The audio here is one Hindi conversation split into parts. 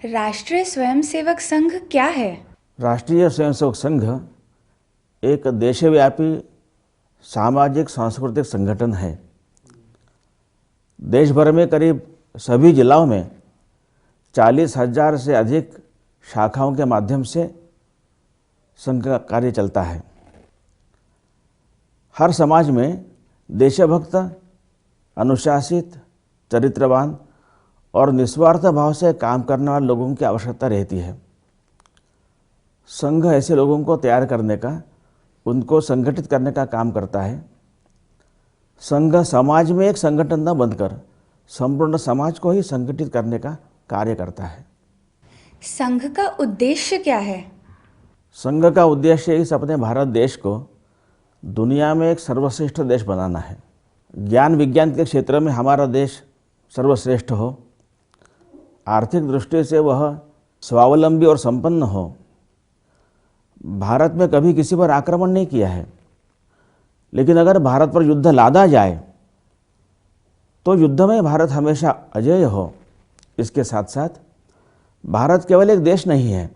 राष्ट्रीय स्वयंसेवक संघ क्या है? राष्ट्रीय स्वयंसेवक संघ एक देशव्यापी सामाजिक सांस्कृतिक संगठन है। देश भर में करीब सभी जिलों में 40,000 से अधिक शाखाओं के माध्यम से संघ का कार्य चलता है। हर समाज में देशभक्त, अनुशासित, चरित्रवान और निस्वार्थ भाव से काम करने वाले लोगों की आवश्यकता रहती है। संघ ऐसे लोगों को तैयार करने का, उनको संगठित करने का काम करता है। संघ समाज में एक संगठन न बनकर संपूर्ण समाज को ही संगठित करने का कार्य करता है। संघ का उद्देश्य क्या है? संघ का उद्देश्य इस अपने भारत देश को दुनिया में एक सर्वश्रेष्ठ देश बनाना है। ज्ञान विज्ञान के क्षेत्र में हमारा देश सर्वश्रेष्ठ हो, आर्थिक दृष्टि से वह स्वावलंबी और संपन्न हो। भारत में कभी किसी पर आक्रमण नहीं किया है, लेकिन अगर भारत पर युद्ध लादा जाए तो युद्ध में भारत हमेशा अजेय हो। इसके साथ साथ भारत केवल एक देश नहीं है,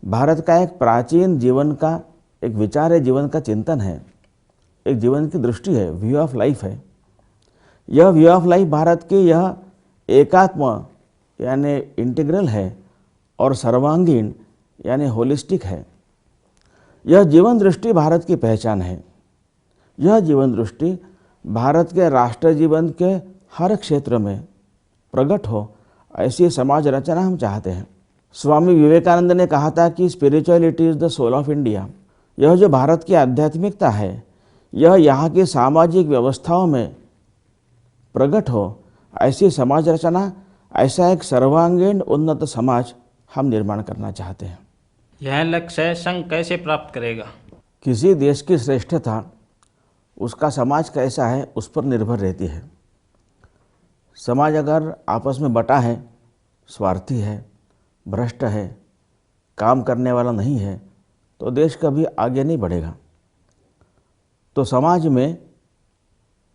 भारत का एक प्राचीन जीवन का एक विचार है, जीवन का चिंतन है, एक जीवन की दृष्टि है, व्यू ऑफ लाइफ है। यह व्यू ऑफ लाइफ भारत की यह एकात्म यानी इंटीग्रल है और सर्वांगीण यानी होलिस्टिक है। यह जीवन दृष्टि भारत की पहचान है। यह जीवन दृष्टि भारत के राष्ट्र जीवन के हर क्षेत्र में प्रकट हो, ऐसी समाज रचना हम चाहते हैं। स्वामी विवेकानंद ने कहा था कि spirituality is the soul of India. यह जो भारत की आध्यात्मिकता है, यह यहाँ की सामाजिक व्यवस्थाओं में प्रकट हो, ऐसी समाज रचना, ऐसा एक सर्वांगीण उन्नत समाज हम निर्माण करना चाहते हैं। यह लक्ष्य संघ कैसे प्राप्त करेगा? किसी देश की श्रेष्ठता उसका समाज कैसा है उस पर निर्भर रहती है। समाज अगर आपस में बटा है, स्वार्थी है, भ्रष्ट है, काम करने वाला नहीं है, तो देश कभी आगे नहीं बढ़ेगा। तो समाज में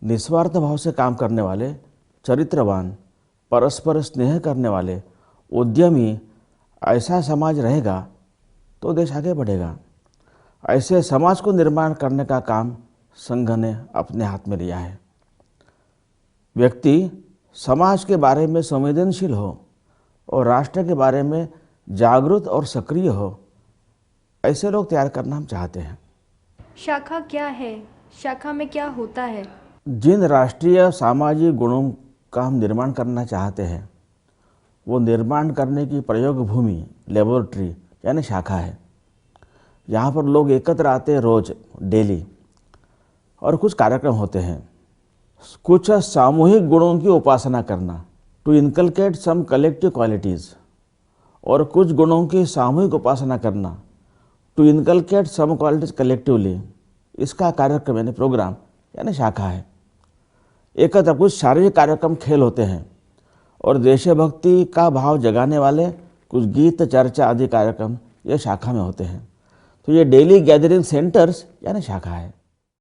निस्वार्थ भाव से काम करने वाले, चरित्रवान, परस्पर स्नेह करने वाले, उद्यमी ऐसा समाज रहेगा तो देश आगे बढ़ेगा। ऐसे समाज को निर्माण करने का काम संघ ने अपने हाथ में लिया है। व्यक्ति समाज के बारे में संवेदनशील हो और राष्ट्र के बारे में जागरूक और सक्रिय हो, ऐसे लोग तैयार करना हम चाहते हैं। शाखा क्या है? शाखा में क्या होता है? जिन राष्ट्रीय सामाजिक गुणों का हम निर्माण करना चाहते हैं, वो निर्माण करने की प्रयोग भूमि, लेबोरेटरी यानी शाखा है। यहाँ पर लोग एकत्र आते हैं रोज, डेली, और कुछ कार्यक्रम होते हैं। कुछ सामूहिक गुणों की उपासना करना, to inculcate some collective qualities, और कुछ गुणों की सामूहिक उपासना करना, to inculcate some qualities collectively. इसका कार्यक्रम यानी प्रोग्राम यानी शाखा है। एकत्र कुछ शारीरिक कार्यक्रम, खेल होते हैं, और देशभक्ति का भाव जगाने वाले कुछ गीत, चर्चा आदि कार्यक्रम ये शाखा में होते हैं। तो ये डेली गैदरिंग सेंटर्स यानी शाखा है।